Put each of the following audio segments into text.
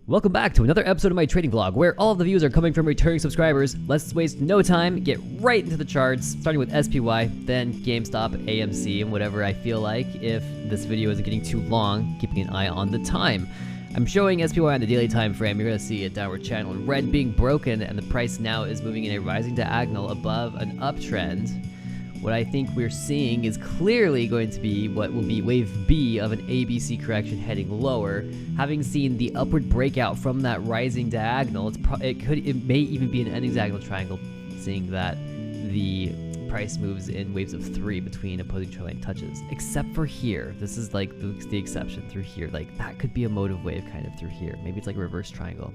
Welcome back to another episode of my trading vlog, where all of the views are coming from returning subscribers. Let's waste no time, get right into the charts, starting with SPY, then GameStop, AMC, and whatever I feel like. If this video isn't getting too long, keeping an eye on the time. I'm showing SPY on the daily time frame. You're going to see a downward channel in red being broken, and the price now is moving in a rising diagonal above an uptrend. What I think we're seeing is clearly going to be what will be wave B of an ABC correction heading lower. Having seen the upward breakout from that rising diagonal, it may even be an ending diagonal triangle, seeing that the price moves in waves of 3 between opposing trend line touches. Except for here, this is like the exception through here. Like that could be a motive wave kind of through here. Maybe it's like a reverse triangle.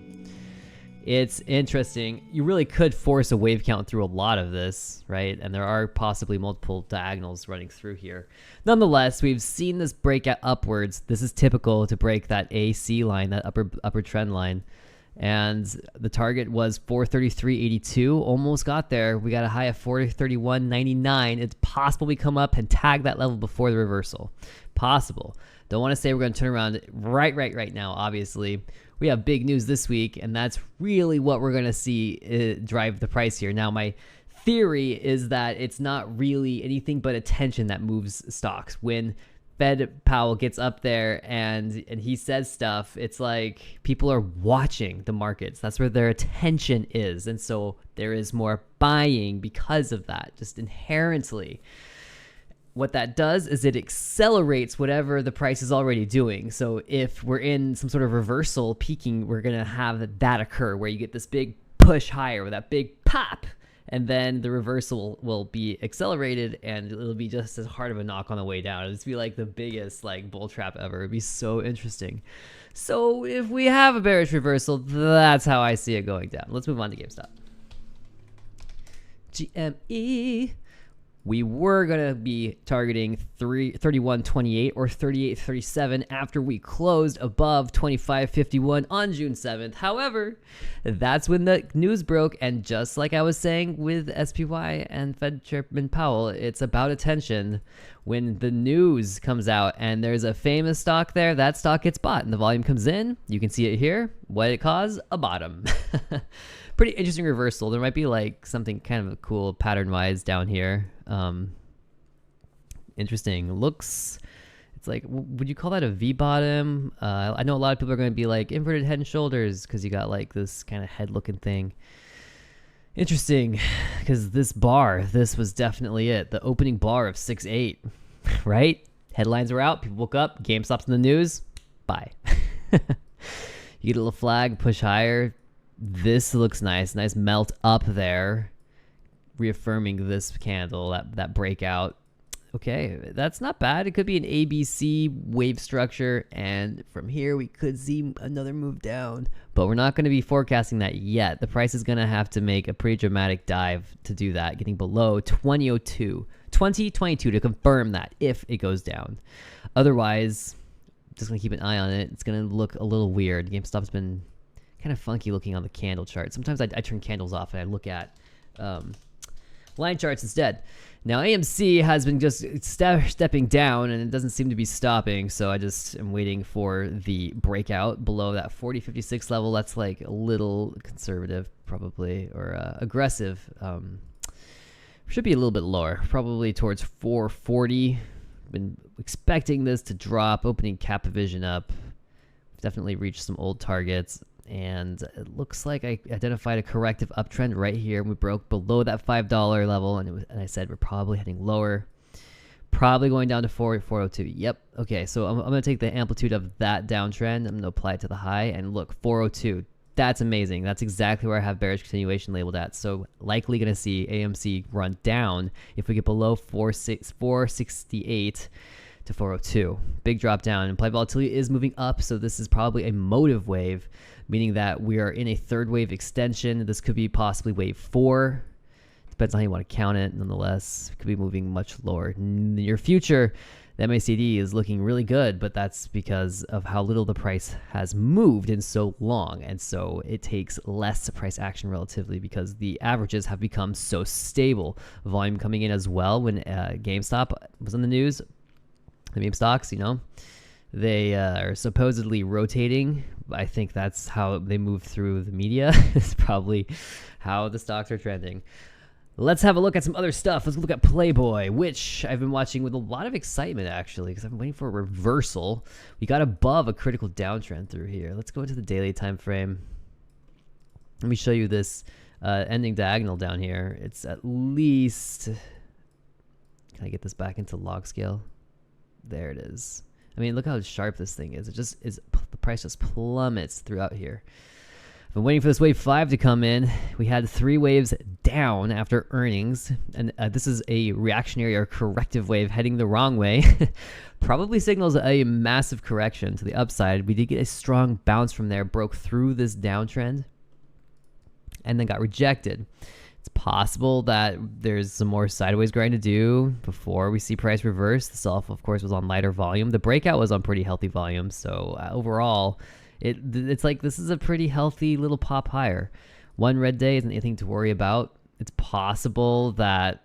It's interesting. You really could force a wave count through a lot of this, right? And there are possibly multiple diagonals running through here. Nonetheless, we've seen this breakout upwards. This is typical to break that AC line, that upper trend line. And the target was 433.82. Almost got there. We got a high of 431.99. It's possible we come up and tag that level before the reversal. Possible. Don't want to say we're going to turn around right now, obviously. We have big news this week, and that's really what we're going to see drive the price here. Now, my theory is that it's not really anything but attention that moves stocks. When Fed Powell gets up there and he says stuff, it's like people are watching the markets. That's where their attention is. And so there is more buying because of that, just inherently. What that does is it accelerates whatever the price is already doing. So if we're in some sort of reversal peaking, we're going to have that occur where you get this big push higher with that big pop, and then the reversal will be accelerated and it'll be just as hard of a knock on the way down. It'll just be like the biggest like bull trap ever. It'd be so interesting. So if we have a bearish reversal, that's how I see it going down. Let's move on to GameStop. GME. We were going to be targeting 31.28 or 38.37 after we closed above 25.51 on June 7th. However, that's when the news broke, and just like I was saying with SPY and Fed Chairman Powell, it's about attention. When the news comes out and there's a famous stock there, that stock gets bought and the volume comes in. You can see it here. What it caused? A bottom. Pretty interesting reversal. There might be like something kind of cool pattern-wise down here. Interesting. Looks, it's like, would you call that a V bottom? I know a lot of people are going to be like inverted head and shoulders because you got like this kind of head looking thing. Interesting, because this was definitely it. The opening bar of 6.8, right? Headlines were out. People woke up. GameStop's in the news. Buy. You get a little flag, push higher. This looks nice. Nice melt up there, reaffirming this candle, that breakout. Okay, that's not bad. It could be an ABC wave structure, and from here we could see another move down, but we're not going to be forecasting that yet. The price is going to have to make a pretty dramatic dive to do that, getting below 2022 to confirm that if it goes down. Otherwise, just going to keep an eye on it. It's going to look a little weird. GameStop's been kind of funky looking on the candle chart. Sometimes I turn candles off and I look at line charts instead. Now AMC has been just stepping down, and it doesn't seem to be stopping, so I just am waiting for the breakout below that 40.56 level. That's like a little conservative probably, or aggressive. Should be a little bit lower, probably towards 440. Been expecting this to drop, opening cap division up. Definitely reached some old targets, and it looks like I identified a corrective uptrend right here. We broke below that $5 level, and I said we're probably heading lower, probably going down to 402. Yep. Okay, so I'm going to take the amplitude of that downtrend. I'm going to apply it to the high, and look, 402. That's amazing. That's exactly where I have bearish continuation labeled at. So likely going to see AMC run down if we get below 468 to 402. Big drop down. Implied volatility is moving up, so this is probably a motive wave, meaning that we are in a third wave extension. This could be possibly wave 4. Depends on how you want to count it. Nonetheless, it could be moving much lower. In the near future, the MACD is looking really good, but that's because of how little the price has moved in so long, and so it takes less price action relatively because the averages have become so stable. Volume coming in as well. When GameStop was in the news, the meme stocks, you know, they are supposedly rotating I think that's how they move through the media. It's probably how the stocks are trending. Let's have a look at some other stuff. Let's look at Playboy, which I've been watching with a lot of excitement, actually, because I've been waiting for a reversal. We got above a critical downtrend through here. Let's go into the daily time frame. Let me show you this ending diagonal down here. It's at least... Can I get this back into log scale? There it is. I mean, look how sharp this thing is. It just is, the price just plummets throughout here. I've been waiting for this wave 5 to come in. We had 3 waves down after earnings, and this is a reactionary or corrective wave heading the wrong way. Probably signals a massive correction to the upside. We did get a strong bounce from there, broke through this downtrend, and then got rejected. It's possible that there's some more sideways grind to do before we see price reverse. The sell-off, of course, was on lighter volume. The breakout was on pretty healthy volume, so overall... It's like this is a pretty healthy little pop higher. One red day isn't anything to worry about. It's possible that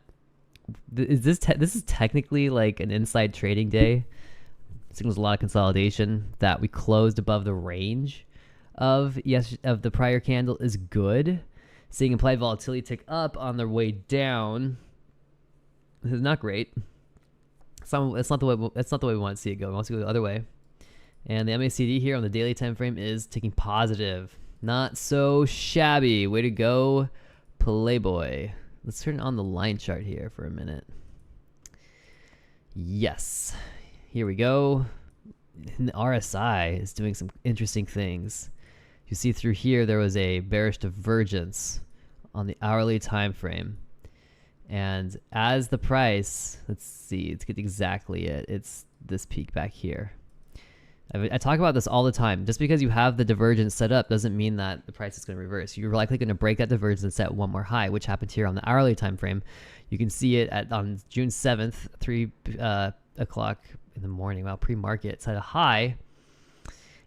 this is technically like an inside trading day. It signals a lot of consolidation. That we closed above the range of the prior candle is good. Seeing implied volatility tick up on their way down is not great. It's not the way we want to see it go. We want to go the other way. And the MACD here on the daily time frame is ticking positive. Not so shabby. Way to go, Playboy. Let's turn on the line chart here for a minute. Yes. Here we go. And the RSI is doing some interesting things. You see through here there was a bearish divergence on the hourly time frame. And as the price, let's see, let's get exactly it. It's this peak back here. I talk about this all the time. Just because you have the divergence set up doesn't mean that the price is going to reverse. You're likely going to break that divergence and set one more high, which happened here on the hourly time frame. You can see it on June 7th, 3 o'clock in the morning. Well, pre-market set a high,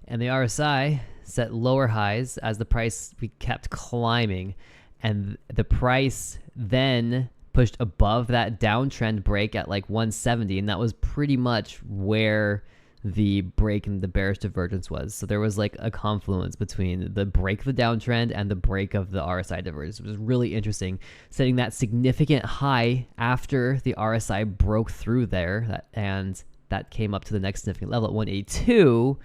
and the RSI set lower highs as the price we kept climbing, and the price then pushed above that downtrend break at like 170, and that was pretty much where the break in the bearish divergence was. So there was like a confluence between the break of the downtrend and the break of the RSI divergence. It was really interesting, setting that significant high after the RSI broke through there, and that came up to the next significant level at 182.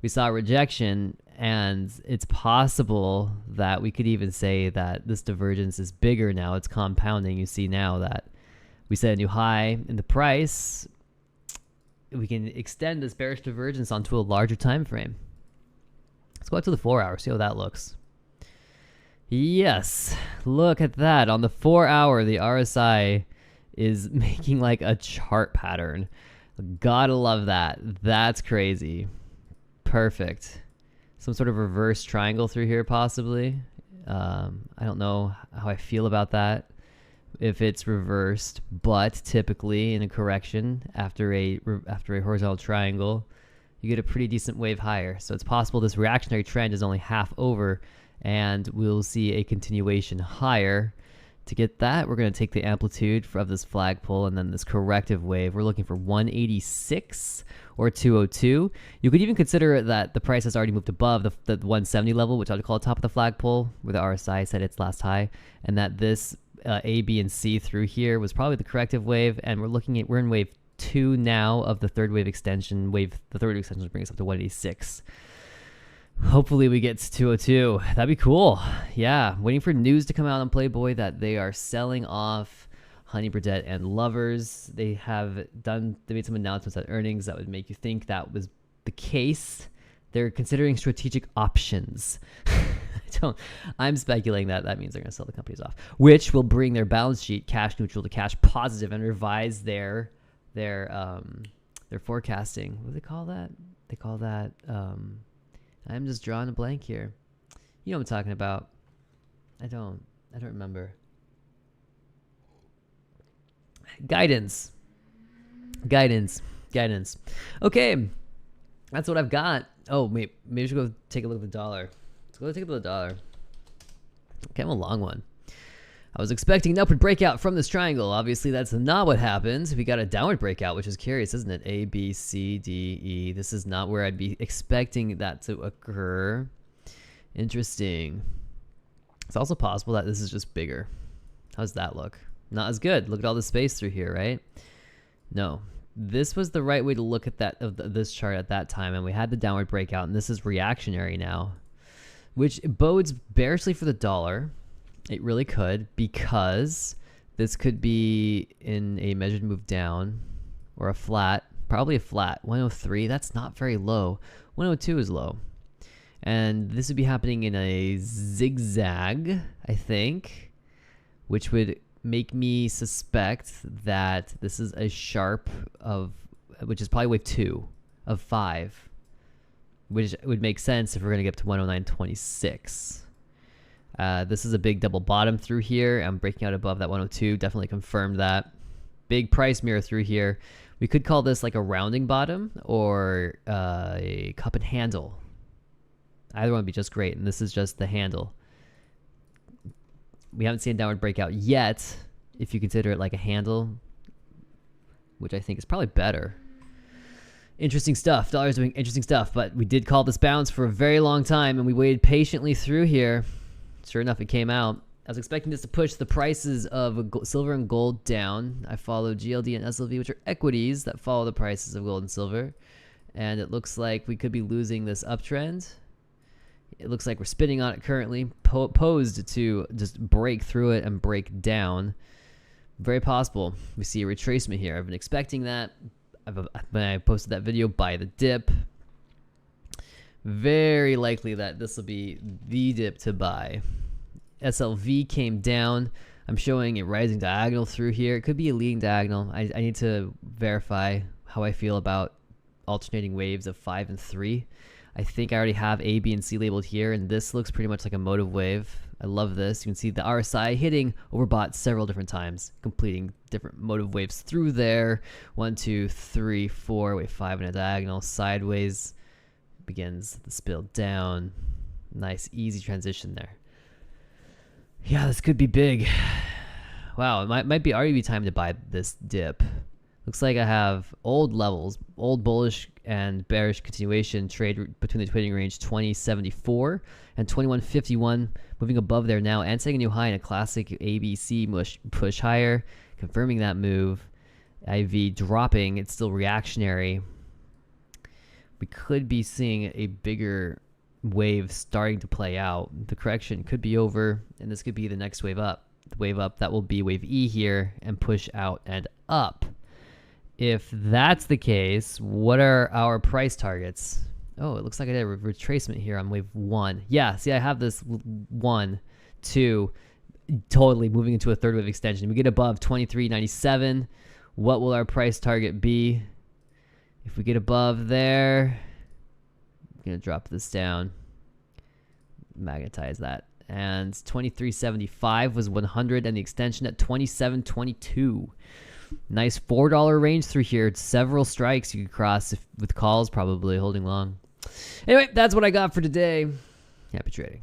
We saw a rejection, and it's possible that we could even say that this divergence is bigger now. It's compounding. You see now that we set a new high in the price. We can extend this bearish divergence onto a larger time frame. Let's go out to the 4 hour, see how that looks. Yes, look at that. On the 4 hour, the RSI is making like a chart pattern. Gotta love that. That's crazy. Perfect. Some sort of reverse triangle through here, possibly. I don't know how I feel about that if it's reversed, but typically in a correction after a horizontal triangle, you get a pretty decent wave higher. So it's possible this reactionary trend is only half over, and we'll see a continuation higher. To get that, we're going to take the amplitude of this flagpole and then this corrective wave. We're looking for 186 or 202. You could even consider that the price has already moved above the 170 level, which I would call the top of the flagpole, where the RSI set its last high, and that this A, B, and C through here was probably the corrective wave, and we're in wave 2 now of the third wave extension. The third wave extension will bring us up to 186. Hopefully we get to 202. That'd be cool. Yeah, waiting for news to come out on Playboy that they are selling off Honey Birdette and Lovers. They made some announcements at earnings that would make you think that was the case. They're considering strategic options. I'm speculating that means they're going to sell the companies off, which will bring their balance sheet cash neutral to cash positive and revise their forecasting. What do they call that? They call that I'm just drawing a blank here. You know what I'm talking about. I don't remember. Guidance. Okay. That's what I've got. Oh, maybe we should go take a look at the dollar. Let's go take a look at the dollar. Okay, I'm a long one. I was expecting an upward breakout from this triangle. Obviously, that's not what happened. We got a downward breakout, which is curious, isn't it? A, B, C, D, E. This is not where I'd be expecting that to occur. Interesting. It's also possible that this is just bigger. How's that look? Not as good. Look at all the space through here, right? No. This was the right way to look at this chart at that time, and we had the downward breakout, and this is reactionary now, which bodes bearishly for the dollar. It really could, because this could be in a measured move down or a flat, probably a flat. 103, that's not very low. 102 is low. And this would be happening in a zigzag, I think, which would make me suspect that this is a sharp of, which is probably wave 2 of 5, which would make sense if we're going to get up to 109.26. This is a big double bottom through here. I'm breaking out above that 102. Definitely confirmed that. Big price mirror through here. We could call this like a rounding bottom or a cup and handle. Either one would be just great, and this is just the handle. We haven't seen a downward breakout yet, if you consider it like a handle, which I think is probably better. Interesting stuff. Dollar's doing interesting stuff, but we did call this bounce for a very long time, and we waited patiently through here. Sure enough, it came out. I was expecting this to push the prices of silver and gold down. I followed GLD and SLV, which are equities that follow the prices of gold and silver. And it looks like we could be losing this uptrend. It looks like we're spinning on it currently, posed to just break through it and break down. Very possible. We see a retracement here. I've been expecting that. When I posted that video, buy the dip. Very likely that this will be the dip to buy. SLV came down. I'm showing a rising diagonal through here. It could be a leading diagonal. I need to verify how I feel about alternating waves of 5 and 3. I think I already have A, B, and C labeled here, and this looks pretty much like a motive wave. I love this. You can see the RSI hitting overbought several different times, completing different motive waves through there. 1, 2, 3, 4, wave 5 in a diagonal, sideways. Begins the spill down. Nice, easy transition there. Yeah, this could be big. Wow, it might be already be time to buy this dip. Looks like I have old levels, old bullish and bearish continuation trade between the trading range 2074 and 2151, moving above there now and setting a new high in a classic ABC push higher, confirming that move. IV dropping, it's still reactionary. We could be seeing a bigger wave starting to play out. The correction could be over, and this could be the next wave up. The wave up, that will be wave E here, and push out and up. If that's the case, what are our price targets? Oh, it looks like I did a retracement here on wave 1. Yeah, see, I have this 1, 2, totally moving into a third wave extension. We get above 23.97. What will our price target be? If we get above there, I'm going to drop this down, magnetize that. And 23.75 was 100, and the extension at 27.22. Nice $4 range through here. Several strikes you could cross with calls probably holding long. Anyway, that's what I got for today. Happy trading.